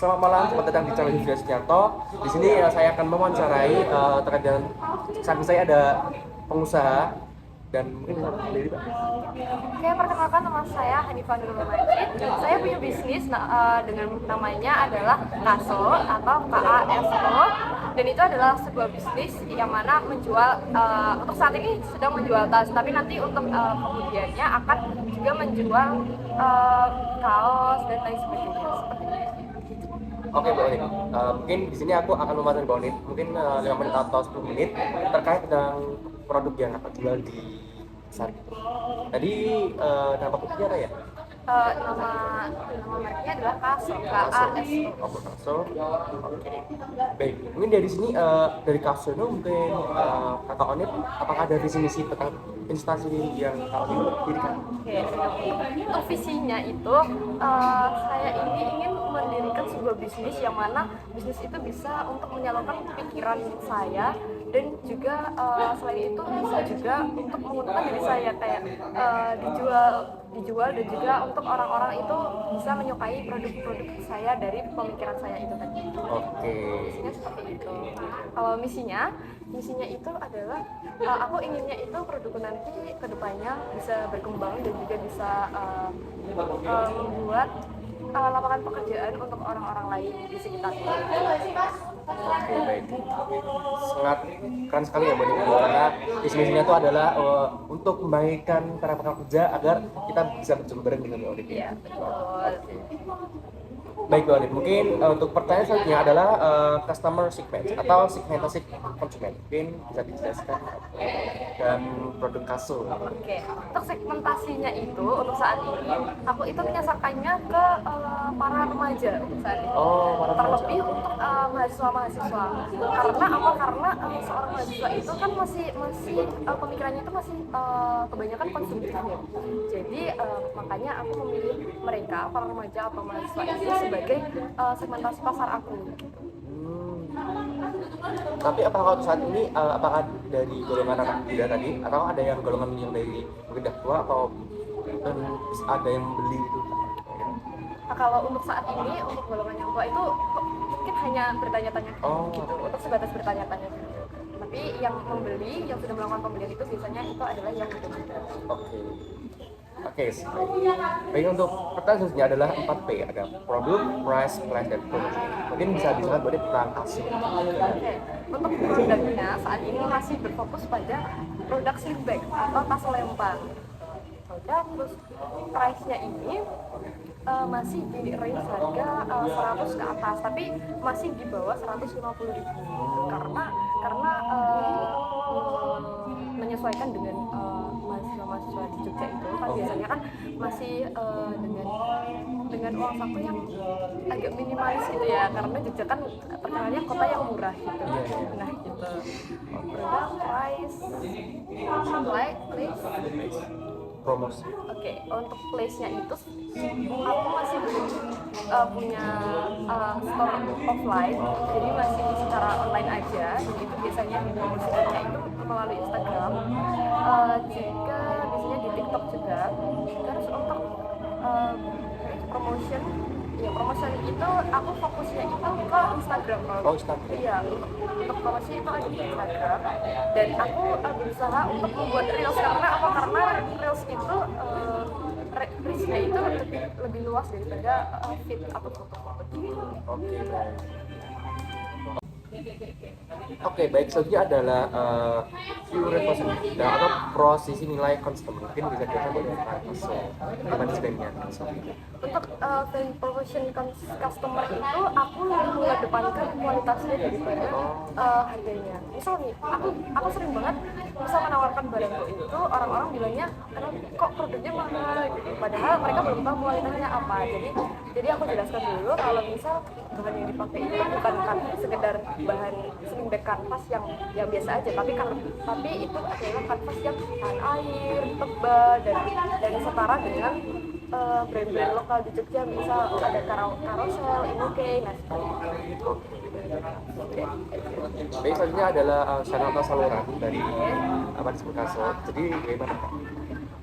Selamat malam, selamat datang di channel Yudhya Setianto. Di sini saya akan mewawancarai terkait dengan samping saya ada pengusaha dan mungkin bisa sendiri Pak. Oke, perkenalkan nama saya Hanifah Nurul Majid. Saya punya bisnis dengan namanya adalah Kaso atau KASO, dan itu adalah sebuah bisnis yang mana menjual untuk saat ini sedang menjual tas, tapi nanti untuk kemudiannya akan juga menjual kaos dan lain sebagainya seperti itu. Oke Mbak Onit, mungkin di sini aku akan mewawancari Mbak Onit mungkin 5 menit atau 10 menit terkait dengan produk yang akan jual di pasar. Tadi nama produknya apa ya? Nama mereknya adalah Kaso, KASO. Oke, Kaso. Oke. Baik, mungkin dari sini dari Kaso itu mungkin Kakak Onit apakah ada visi misi tentang instansi yang Kakak Onit dirikan? Oke, untuk visinya itu saya ini ingin mendirikan sebuah bisnis yang mana bisnis itu bisa untuk menyalurkan pikiran saya, dan juga selain itu bisa juga untuk menguntungkan diri saya, kayak dijual dan juga untuk orang-orang itu bisa menyukai produk-produk saya dari pemikiran saya itu tadi. Oke. Misinya seperti itu. Kalau misinya itu adalah aku inginnya itu produkku nanti kedepannya bisa berkembang dan juga bisa membuat lapangan pekerjaan untuk orang-orang lain di sekitarnya. Oke, baik. Sangat keren sekali ya Mbak Onit, karena visi misinya itu adalah untuk membaikkan para pekerja agar kita bisa berjumpa bareng dengan Mbak Onit. Iya, betul. Baik Mbak Onit, mungkin untuk pertanyaan selanjutnya adalah customer segment atau segmentasi konsumen. Mungkin bisa dijelaskan dan produk Kaso. Oke, untuk segmentasinya itu untuk saat ini aku itu menyasarkannya ke para remaja untuk saat ini. Oh, para remaja. Terlebih untuk mahasiswa-mahasiswa. Karena apa? Karena seorang mahasiswa itu kan masih pemikirannya itu masih kebanyakan konsumtif ya. Jadi makanya aku memilih mereka, para remaja atau mahasiswa ini sebagai segmentasi pasar aku. Tapi apakah saat ini apakah dari golongan anak muda tadi atau ada yang golongan yang dari mungkin dah tua atau dan ada yang beli itu? Nah, kalau untuk saat ini untuk golongan yang tua itu mungkin hanya bertanya-tanya gitu, untuk sebatas bertanya-tanya. Tapi yang membeli, yang sudah melakukan pembelian itu biasanya itu adalah yang muda-muda. Oke, baik. Untuk pertanyaan selanjutnya adalah 4P, ada produk, price, plan, dan promotion. Mungkin bisa dijelaskan boleh tentang Kaso. Oke, untuk produknya saat ini masih berfokus pada produk sling bag atau tas lempar. Terus price-nya ini masih di range harga 100 ke atas, tapi masih di bawah 150.000 karena menyesuaikan dengan mahasiswa di Jogja itu kan biasanya kan masih dengan uang saku yang agak minimalis gitu ya, karena Jogja kan terkenalnya kota yang murah gitu. Nah gitu. Produk, price, supply, place. Promosi. Oke, untuk place-nya itu aku masih belum punya store offline, jadi masih secara online aja. Dan itu biasanya dipromosikannya itu melalui Instagram, juga biasanya di TikTok juga. Terus untuk promotion itu aku fokusnya itu ke Instagram. Instagram. Iya, untuk promosi itu ada di Instagram, dan aku berusaha untuk membuat reels. Karena apa? Karena reels itu reach-nya itu lebih luas daripada feed atau foto-foto gitu. Oke, baik. Selanjutnya adalah view reversion atau prosesi nilai konsisten. Mungkin bisa kita boleh Kaso. Gimana sebenarnya? Untuk value promotion customer itu aku lebih mengedepankan kualitasnya daripada harganya. Misal nih, aku sering banget bisa menawarkan barangku itu, orang-orang bilangnya kok produknya mahal gitu, padahal mereka belum tahu kualitasnya apa. Jadi aku jelaskan dulu kalau misal bahan yang dipakai itu bukan sekedar bahan sling bag kanvas yang biasa aja, tapi itu adalah kanvas yang tahan air, tebal, dan setara dengan brand-brand lokal di Jogja. Misal ada Carousel, Inuke, nah seperti itu. Baik, selanjutnya adalah channel atau saluran dari apa disebut Kaso. Jadi bagaimana Pak?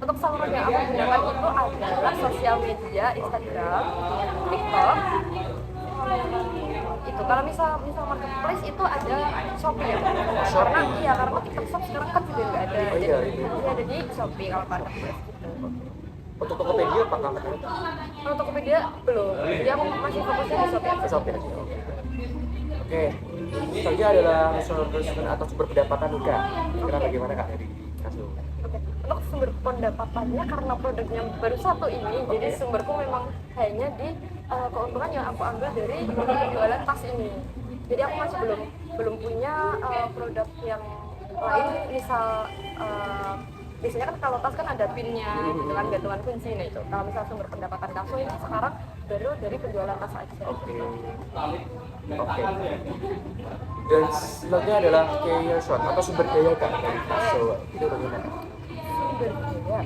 Untuk saluran yang aku gunakan itu adalah sosial media, Instagram, TikTok, itu kalau misal marketplace itu ada Shopee ya, karena TikTok Shop sekarang kan juga nggak ada, Oh iya, jadi ini. ada di Shopee kalau marketplace gitu. Untuk Tokopedia apakah ada? Kalau Tokopedia belum, jadi aku masih fokusnya di Shopee aja. Shopee aja. Oke. Selanjutnya adalah sumber atau sumber pendapatan Kak. Kira bagaimana Kak dari Kasu? Oke. Untuk sumber pendapatannya karena produknya baru satu ini, jadi sumberku memang hanya di keuntungan yang aku ambil dari penjualan tas ini. Jadi aku masih belum punya produk yang lain, misal biasanya kan kalau tas kan ada pinnya gitu kan, gantungan kunci. Nah itu kalau misal sumber pendapatan Kasu ini sekarang baru dari penjualan tas aja. Oke. Dan selanjutnya adalah career shot atau sumber daya Kak dari Kasu. Itu bagaimana? Sumber daya.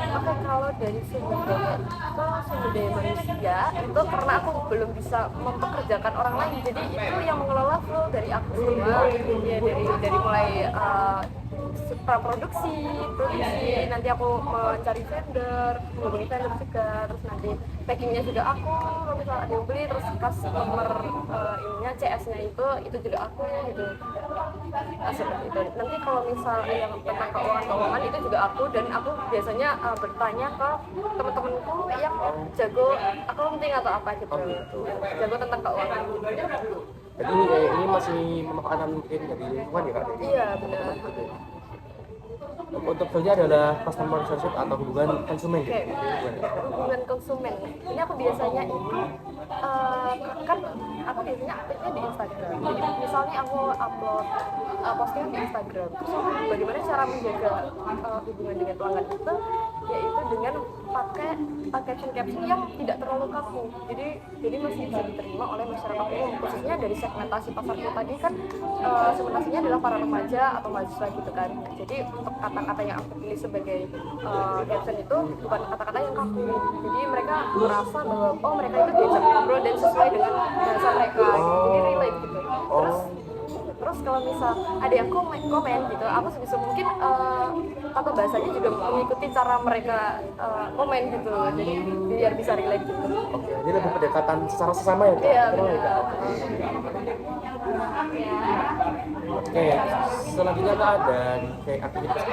Oke, kalau dari sumber daya itu sumber daya manusia itu karena aku belum bisa mempekerjakan orang lain, jadi itu yang mengelola flow dari aku semua ya, dari mulai produksi, nanti aku mencari vendor, menghubungi vendor juga, terus nanti packingnya juga aku, kalau misalnya ada yang beli, terus pas nomor ininya CS-nya itu juga aku gitu. Nah, seperti itu. Nanti kalau misal yang tentang keuangan itu juga aku, dan aku biasanya bertanya ke teman-temanku yang jago accounting atau apa gitu, jago tentang keuangan. Jadi ini masih memanfaatkan mungkin dari lingkungan ya Kak? Iya benar. Untuk selanjutnya adalah customer service atau hubungan konsumen. Oke, hubungan konsumen. Ini aku biasanya itu kan aku biasanya aktifnya di Instagram. Jadi misalnya aku upload postingan di Instagram. Terus bagaimana cara menjaga hubungan dengan pelanggan itu, yaitu dengan pakai caption yang tidak terlalu kaku. Jadi masih bisa diterima oleh masyarakat umum, khususnya dari segmentasi pasarku tadi kan segmentasinya adalah para remaja atau mahasiswa gitu kan. Jadi untuk kata-kata yang aku pilih sebagai caption itu bukan kata-kata yang kaku. Jadi mereka merasa bahwa mereka itu diajak ngobrol dan sesuai dengan bahasa mereka. Jadi relate gitu. Terus kalau misal ada yang komen gitu, aku sebisa mungkin tata bahasanya juga mengikuti cara mereka komen gitu. Jadi biar bisa relate gitu. Oke, ini lebih pendekatan secara sesama ya Kak? Iya, Betul ya, Kak? Oke, selanjutnya Kak ada kayak aktivitas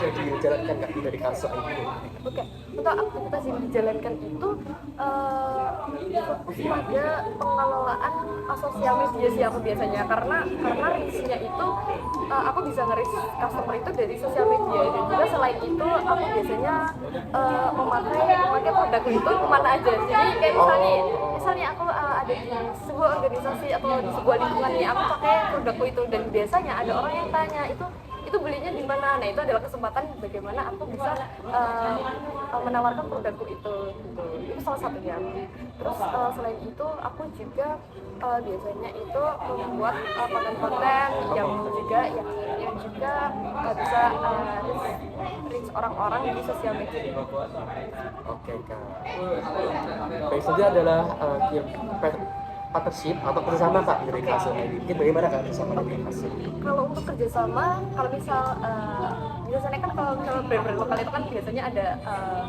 yang dijalankan Kak dari Kasu ini. Oke, untuk aktivitas yang dijalankan itu fokus pada pengelolaan sosial media sih aku biasanya, karena reach-nya itu aku bisa nge-reach customer itu dari sosial media, dan juga selain itu aku biasanya memakai produk itu kemana aja. Jadi kayak misalnya aku ada di sebuah organisasi atau di sebuah lingkungan nih, aku pakai produkku itu, dan biasanya ada orang yang tanya itu belinya di mana. Nah itu adalah kesempatan bagaimana aku bisa menawarkan produkku itu gitu. Itu salah satunya. Terus selain itu aku juga biasanya itu membuat konten-konten yang juga bisa reach orang-orang di sosial media. Oke Kak. Baik, selanjutnya adalah partnership atau kerjasama Kak dari Kasu ini. Mungkin bagaimana Kak kerjasama dari Kasu? Kalau untuk kerjasama, kalau misal biasanya kan kalau brand-brand lokal itu kan biasanya ada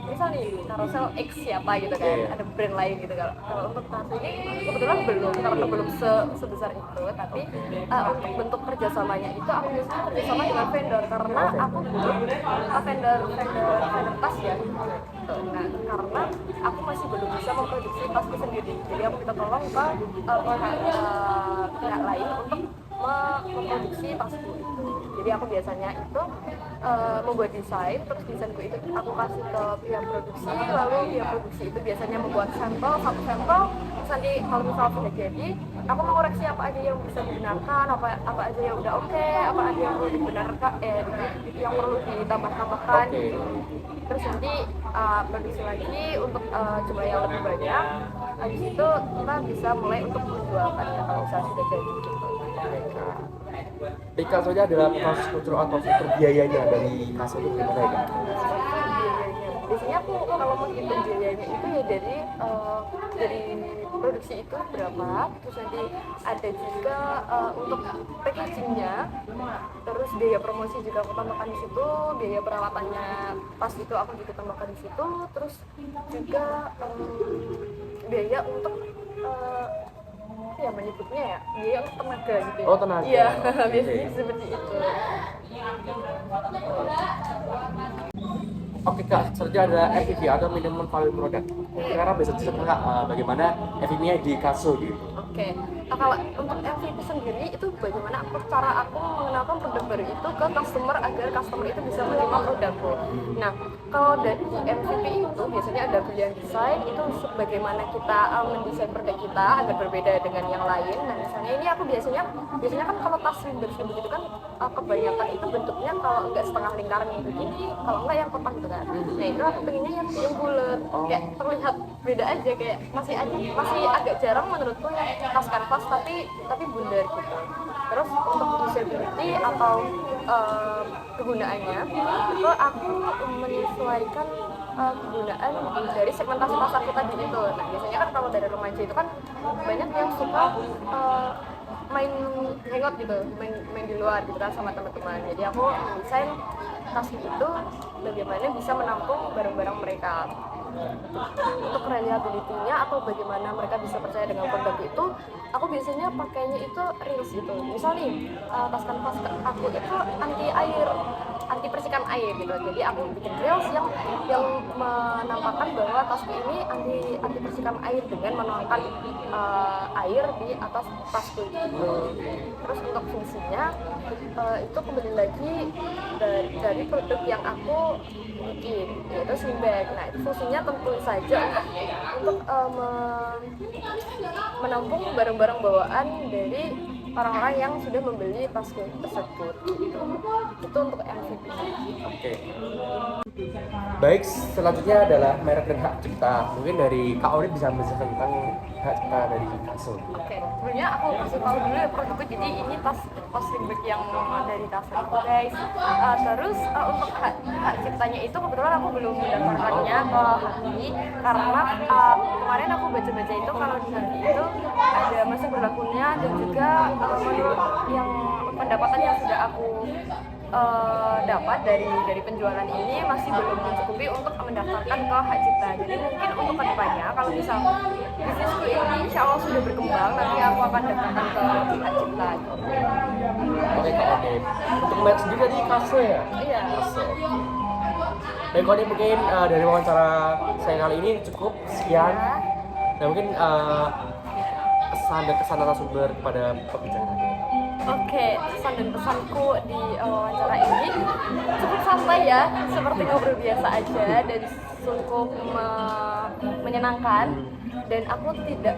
misal nih Carousel X siapa gitu kan, ada brand lain gitu. Kalau untuk Kasu ini kebetulan belum, karena belum sebesar itu, tapi untuk bentuk kerjasamanya itu aku biasanya kerjasama dengan vendor, karena aku butuh vendor tas ya gitu. Nah karena aku masih belum bisa memproduksi tasku sendiri, jadi aku minta tolong ke pihak lain untuk memproduksi tasku itu. Jadi aku biasanya itu membuat desain, terus desainku itu aku kasih ke pihak produksi, lalu pihak produksi itu biasanya membuat sampel, satu sampel. Terus nanti kalau misalnya sudah jadi, aku mengoreksi apa aja yang bisa dibenarkan, apa aja yang udah oke, apa aja yang perlu dibenarkan, yang perlu ditambah-tambahkan. Terus nanti produksi lagi untuk jumlah yang lebih banyak. Habis itu kita bisa mulai untuk menjualkan kalau misalnya sudah jadi gitu. Kak saja adalah proses struktur atau struktur biayanya dari Kasu itu gimana ya? Biasanya aku kalau menghitung biayanya itu ya dari produksi itu berapa, terus nanti ada juga untuk packagingnya, terus biaya promosi juga aku tambahkan di situ, biaya perawatannya pas itu aku juga tambahkan di situ, terus juga biaya untuk ya menyebutnya ya biaya untuk tenaga gitu ya. Oh, tenaga. Iya, Oke. biasanya seperti itu. Oke kak, selanjutnya ada MVP atau minimum value product. Sekarang bisa cerita kak bagaimana MVP-nya di Kaso gitu. Oke, kalau untuk MVP sendiri itu bagaimana cara aku mengenalkan produk baru itu ke customer agar customer itu bisa menerima produkku. Nah, kalau dari MVP itu biasanya ada brilliant design, itu bagaimana kita mendesain produk kita agar berbeda dengan yang lain. Nah, misalnya ini aku biasanya kan kalau tas rimber itu kan kebanyakan itu bentuknya kalau enggak setengah lingkaran yang begini, kalau enggak yang kotak gitu kan. Nah, itu aku pengennya yang bulat, kayak terlihat beda aja, kayak masih agak jarang menurutku yang tas kanvas tapi bundar gitu. Terus untuk usability atau kegunaannya itu aku menyesuaikan kegunaan dari segmentasi pasar kita di situ. Nah, biasanya kan kalau dari remaja itu kan banyak yang suka main hangout gitu, main di luar gitu kan sama teman-teman. Jadi aku mendesain tas itu bagaimana bisa menampung barang-barang mereka. Untuk reliability-nya atau bagaimana mereka bisa percaya dengan produk itu, aku biasanya pakainya itu reels gitu. Misal nih, tas kanvas aku itu anti percikan air gitu. Jadi aku bikin reels yang menampakkan bahwa tasku ini anti percikan air dengan menuangkan air di atas tasku gitu. Terus untuk fungsinya itu kembali lagi dari produk yang aku bikin, yaitu sling bag. Nah, itu fungsinya tentu saja untuk menampung barang-barang bawaan dari orang-orang yang sudah membeli tas tersebut gitu. Itu untuk MVP. Oke. Baik, selanjutnya adalah merek dan hak cipta. Mungkin dari Kak Ori bisa menjelaskan tentang hak cipta dari Kaso. Oke, sebenarnya aku kasih tahu dulu ya produkku. Jadi ini tas sling bag yang dari Kaso itu guys. Terus untuk hak ciptanya itu kebetulan aku belum mendaftarkannya ke Haki karena kemarin aku baca-baca itu kalau di Haki itu ada masa berlakunya dan juga menurut yang pendapatan yang sudah aku dapat dari penjualan ini masih belum mencukupi untuk mendaftarkan ke hak cipta. Jadi mungkin untuk kedepannya kalau misal bisnisku ini insya Allah sudah berkembang, nanti aku akan daftarkan ke hak cipta. Oke Kak Ori. Untuk merek sendiri tadi Kaso ya? Iya. Kaso. Baik Kak Ori, mungkin dari wawancara saya kali ini cukup sekian. Nah mungkin kesan dan kesan narasumber kepada pembicaraan. Oke, pesan dan pesanku di wawancara ini cukup santai ya, seperti ngobrol biasa aja dan cukup menyenangkan. Dan aku tidak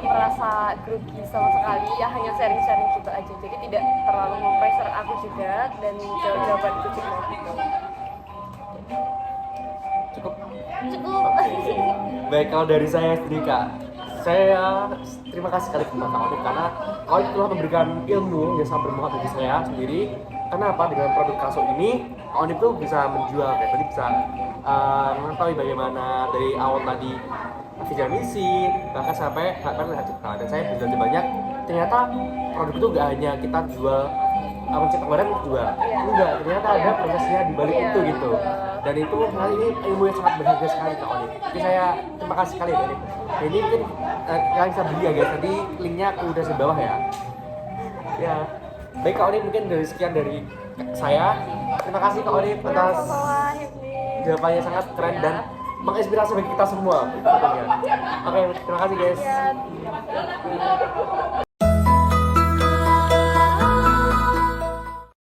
merasa grogi sama sekali, ya hanya sharing-sharing gitu aja. Jadi tidak terlalu mempressure aku juga dan jawabanku juga gitu. Cukup. Cukup. Baik, kalau dari saya sendiri Kak, saya terima kasih sekali kepada Kak Ori karena Kak Ori telah memberikan ilmu yang sangat bermanfaat bagi saya sendiri. Kenapa dengan produk Kaso ini Kak Ori itu bisa menjual, kayak tadi bisa mengetahui bagaimana dari awal tadi visi misi bahkan sampai hak cipta. Dan saya belajar banyak, ternyata produk itu nggak hanya kita jual menciptakan barang jual, enggak, ternyata ada prosesnya di balik itu gitu. Dan itu kali ini ilmu yang sangat berharga sekali Kak Ori. Jadi saya terima kasih sekali dari ini. Mungkin kalian bisa beli ya guys, tadi linknya aku udah di bawah ya. Ya, baik Kak Ori, mungkin dari sekian dari saya. Terima kasih Kak Ori atas jawabannya sangat keren dan menginspirasi bagi kita semua. Oke, terima kasih guys.